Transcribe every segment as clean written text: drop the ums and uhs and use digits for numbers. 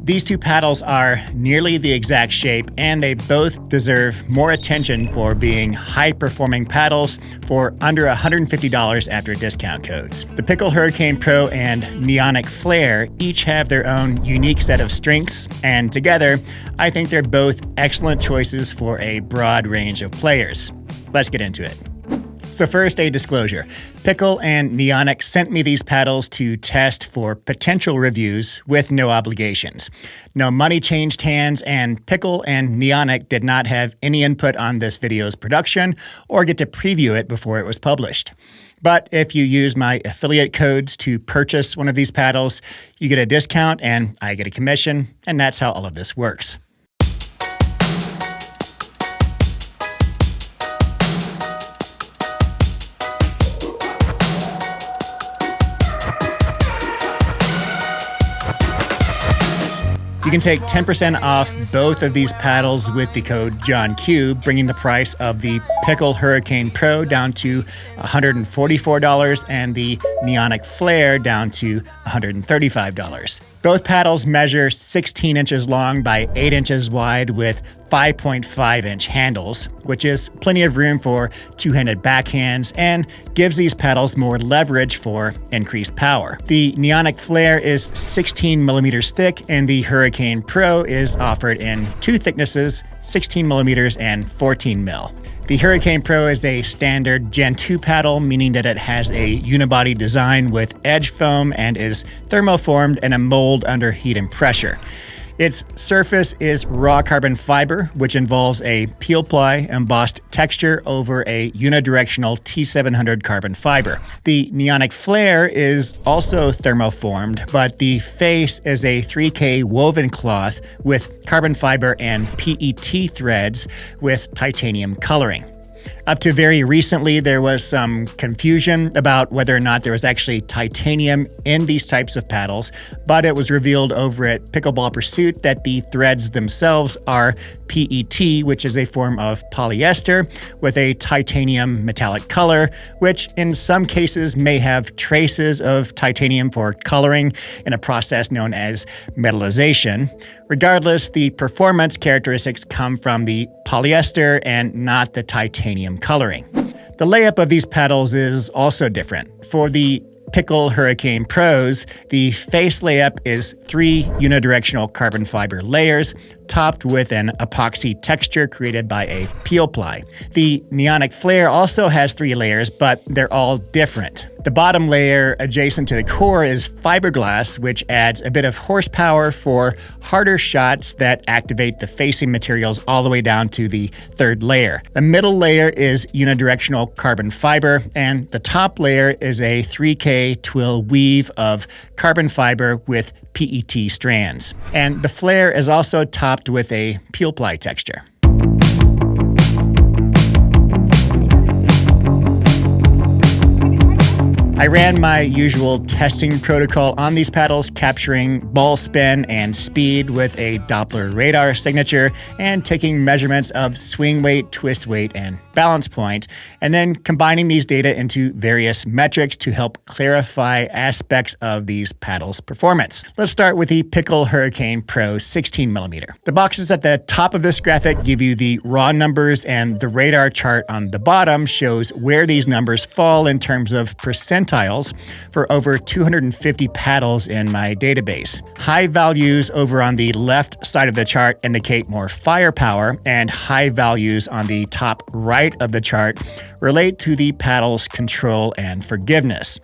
These two paddles are nearly the exact shape, and they both deserve more attention for being high-performing paddles for under $150 after discount codes. The PIKKL Hurricane Pro and Neonic Flare each have their own unique set of strengths, and together, I think they're both excellent choices for a broad range of players. Let's get into it. So first, a disclosure. PIKKL and Neonic sent me these paddles to test for potential reviews with no obligations. No money changed hands, and PIKKL and Neonic did not have any input on this video's production or get to preview it before it was published. But if you use my affiliate codes to purchase one of these paddles, you get a discount and I get a commission, and that's how all of this works. You can take 10% off both of these paddles with the code JohnQ, bringing the price of the PIKKL Hurricane Pro down to $144 and the Neonic Flare down to $135. Both paddles measure 16 inches long by 8 inches wide with 5.5-inch handles, which is plenty of room for two-handed backhands and gives these paddles more leverage for increased power. The Neonic Flare is 16 millimeters thick, and the Hurricane Pro is offered in two thicknesses, 16 millimeters and 14 mil. The Hurricane Pro is a standard Gen 2 paddle, meaning that it has a unibody design with edge foam and is thermoformed in a mold under heat and pressure. Its surface is raw carbon fiber, which involves a peel ply embossed texture over a unidirectional T700 carbon fiber. The Neonic Flare is also thermoformed, but the face is a 3K woven cloth with carbon fiber and PET threads with titanium coloring. Up to very recently, there was some confusion about whether or not there was actually titanium in these types of paddles, but it was revealed over at Pickleball Pursuit that the threads themselves are PET, which is a form of polyester with a titanium metallic color, which in some cases may have traces of titanium for coloring in a process known as metallization. Regardless, the performance characteristics come from the polyester and not the titanium coloring. The layup of these paddles is also different. For the PIKKL Hurricane Pros, the face layup is 3 unidirectional carbon fiber layers topped with an epoxy texture created by a peel ply. The Neonic Flare also has 3 layers, but they're all different. The bottom layer adjacent to the core is fiberglass, which adds a bit of horsepower for harder shots that activate the facing materials all the way down to the 3rd layer. The middle layer is unidirectional carbon fiber, and the top layer is a 3K twill weave of carbon fiber with PET strands. And the flare is also topped with a peel ply texture. I ran my usual testing protocol on these paddles, capturing ball spin and speed with a Doppler radar signature and taking measurements of swing weight, twist weight, and balance point, and then combining these data into various metrics to help clarify aspects of these paddles' performance. Let's start with the PIKKL Hurricane Pro 16mm. The boxes at the top of this graphic give you the raw numbers, and the radar chart on the bottom shows where these numbers fall in terms of percentiles for over 250 paddles in my database. High values over on the left side of the chart indicate more firepower, and high values on the top right of the chart relate to the paddle's control and forgiveness.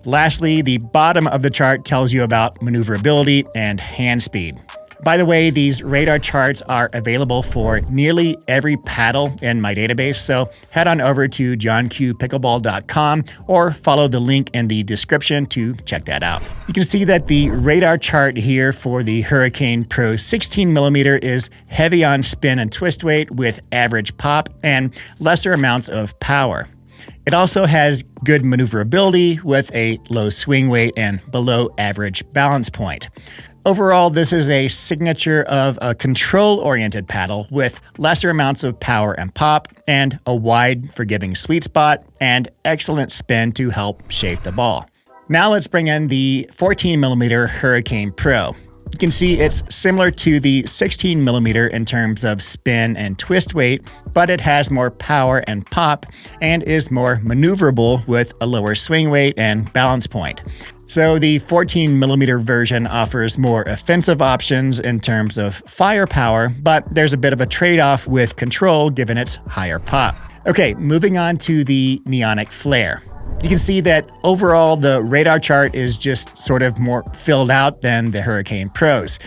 Lastly, the bottom of the chart tells you about maneuverability and hand speed. By the way, these radar charts are available for nearly every paddle in my database, so head on over to johnqpickleball.com or follow the link in the description to check that out. You can see that the radar chart here for the Hurricane Pro 16mm is heavy on spin and twist weight with average pop and lesser amounts of power. It also has good maneuverability with a low swing weight and below average balance point. Overall, this is a signature of a control-oriented paddle with lesser amounts of power and pop, and a wide, forgiving sweet spot, and excellent spin to help shape the ball. Now let's bring in the 14mm Hurricane Pro. You can see it's similar to the 16mm in terms of spin and twist weight, but it has more power and pop and is more maneuverable with a lower swing weight and balance point. So the 14mm version offers more offensive options in terms of firepower, but there's a bit of a trade-off with control given its higher pop. Okay, moving on to the Neonic Flare. You can see that overall the radar chart is just sort of more filled out than the Hurricane Pro's.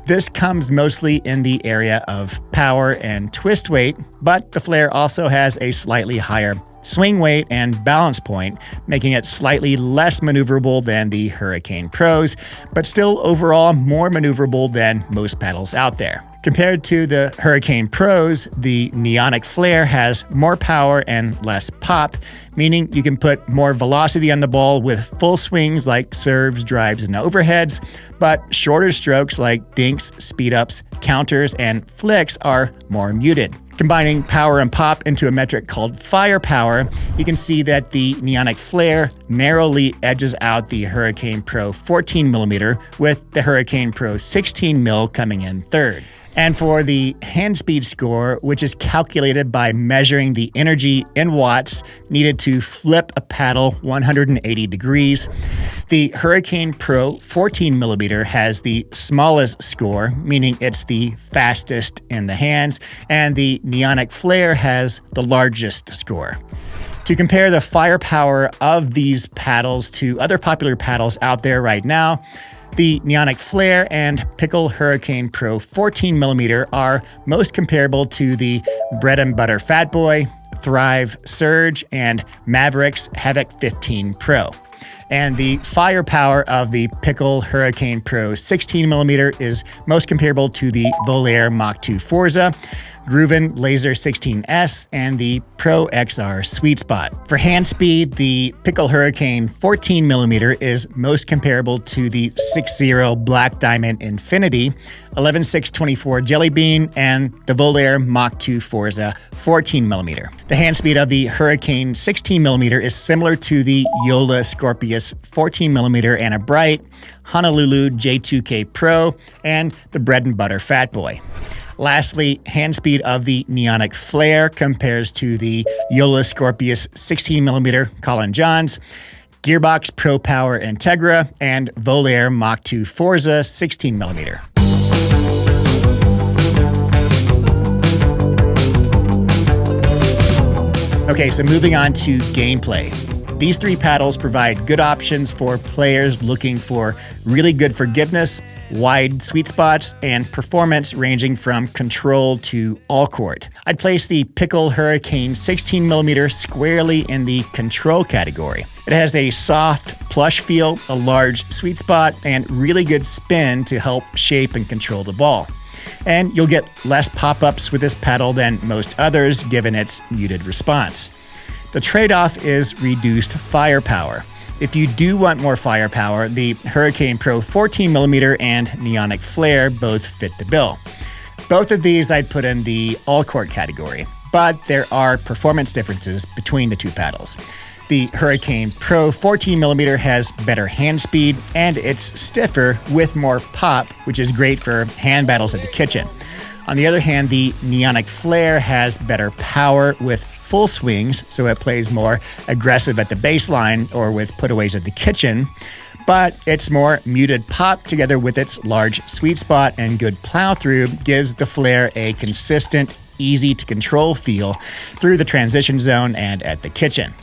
This comes mostly in the area of power and twist weight, but the Flare also has a slightly higher swing weight and balance point, making it slightly less maneuverable than the Hurricane Pro's, but still overall more maneuverable than most paddles out there. Compared to the Hurricane Pro's, the Neonic Flare has more power and less pop, meaning you can put more velocity on the ball with full swings like serves, drives, and overheads, but shorter strokes like dinks, speed-ups, counters, and flicks are more muted. Combining power and pop into a metric called firepower, you can see that the Neonic Flare narrowly edges out the Hurricane Pro 14mm, with the Hurricane Pro 16mm coming in third. And for the hand speed score, which is calculated by measuring the energy in watts needed to flip a paddle 180 degrees, the Hurricane Pro 14mm has the smallest score, meaning it's the fastest in the hands, and the Neonic Flare has the largest score. To compare the firepower of these paddles to other popular paddles out there right now, the Neonic Flare and PIKKL Hurricane Pro 14mm are most comparable to the Bread and Butter Fat Boy, Thrive Surge, and Mavericks Havoc 15 Pro. And the firepower of the PIKKL Hurricane Pro 16mm is most comparable to the Volair Mach 2 Forza, Grooven Laser 16S, and the Pro XR Sweet Spot. For hand speed, the PIKKL Hurricane 14mm is most comparable to the 6.0 Black Diamond Infinity, 11.624 Jelly Bean, and the Volair Mach 2 Forza 14mm. The hand speed of the Hurricane 16mm is similar to the Yola Scorpius 14mm and a Bright, Honolulu J2K Pro, and the Bread and Butter Fat Boy. Lastly, hand speed of the Neonic Flare compares to the Yola Scorpius 16mm Colin Johns, Gearbox Pro Power Integra, and Volair Mach 2 Forza 16mm. Okay, so moving on to gameplay. These three paddles provide good options for players looking for really good forgiveness, wide sweet spots, and performance ranging from control to all court. I'd place the PIKKL Hurricane 16mm squarely in the control category. It has a soft, plush feel, a large sweet spot, and really good spin to help shape and control the ball. And you'll get less pop-ups with this paddle than most others given its muted response. The trade-off is reduced firepower. If you do want more firepower, the Hurricane Pro 14mm and Neonic Flare both fit the bill. Both of these I'd put in the all-court category, but there are performance differences between the two paddles. The Hurricane Pro 14mm has better hand speed, and it's stiffer with more pop, which is great for hand battles at the kitchen. On the other hand, the Neonic Flare has better power with full swings, so it plays more aggressive at the baseline or with putaways at the kitchen, but its more muted pop together with its large sweet spot and good plow-through gives the Flare a consistent, easy-to-control feel through the transition zone and at the kitchen.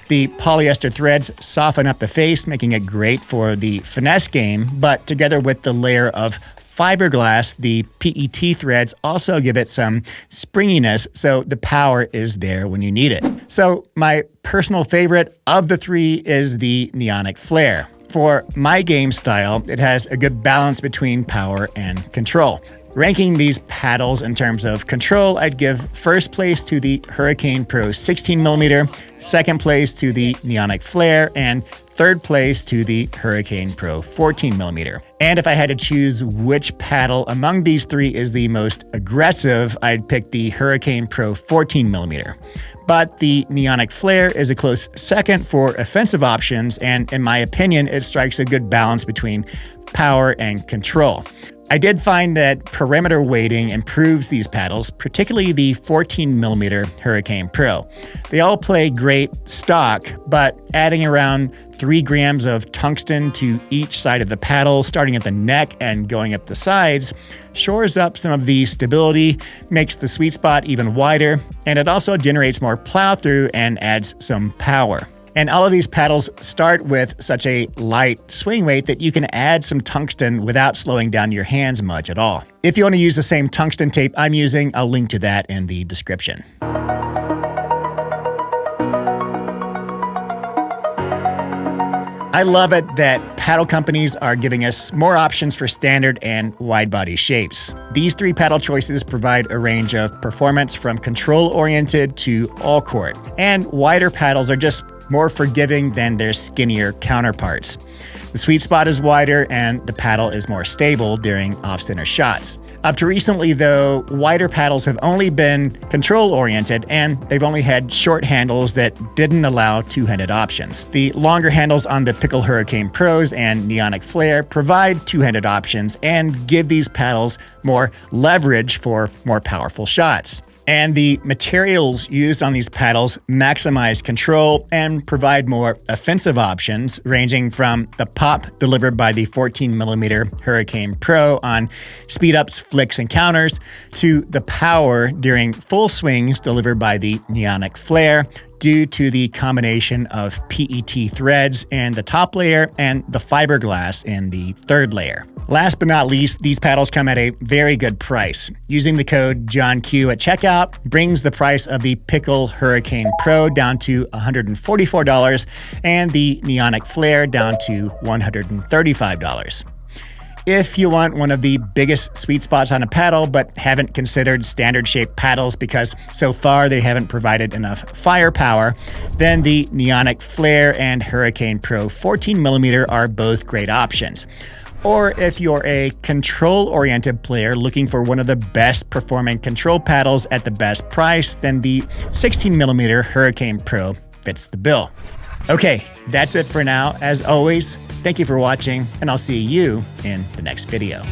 The polyester threads soften up the face, making it great for the finesse game, but together with the layer of fiberglass, the PET threads also give it some springiness, so the power is there when you need it. So my personal favorite of the three is the Neonic Flare. For my game style, it has a good balance between power and control. Ranking these paddles in terms of control, I'd give first place to the Hurricane Pro 16mm, second place to the Neonic Flare, and third place to the Hurricane Pro 14mm. And if I had to choose which paddle among these three is the most aggressive, I'd pick the Hurricane Pro 14mm. But the Neonic Flare is a close second for offensive options, and in my opinion, it strikes a good balance between power and control. I did find that parameter weighting improves these paddles, particularly the 14mm Hurricane Pro. They all play great stock, but adding around 3 grams of tungsten to each side of the paddle, starting at the neck and going up the sides, shores up some of the stability, makes the sweet spot even wider, and it also generates more plow through and adds some power. And all of these paddles start with such a light swing weight that you can add some tungsten without slowing down your hands much at all. If you want to use the same tungsten tape I'm using, I'll link to that in the description. I love it that paddle companies are giving us more options for standard and wide body shapes. These 3 paddle choices provide a range of performance from control-oriented to all-court. And wider paddles are just more forgiving than their skinnier counterparts. The sweet spot is wider and the paddle is more stable during off-center shots. Up to recently, though, wider paddles have only been control-oriented and they've only had short handles that didn't allow two-handed options. The longer handles on the PIKKL Hurricane Pros and Neonic Flare provide two-handed options and give these paddles more leverage for more powerful shots. And the materials used on these paddles maximize control and provide more offensive options, ranging from the pop delivered by the 14mm Hurricane Pro on speed-ups, flicks, and counters, to the power during full swings delivered by the Neonic Flare, due to the combination of PET threads in the top layer and the fiberglass in the third layer. Last but not least, these paddles come at a very good price. Using the code JOHNQ at checkout brings the price of the PIKKL Hurricane Pro down to $144 and the Neonic Flare down to $135. If you want one of the biggest sweet spots on a paddle but haven't considered standard shaped paddles because so far they haven't provided enough firepower, then the Neonic Flare and Hurricane Pro 14mm are both great options. Or if you're a control-oriented player looking for one of the best performing control paddles at the best price, then the 16mm Hurricane Pro fits the bill. Okay, that's it for now. As always, thank you for watching, and I'll see you in the next video.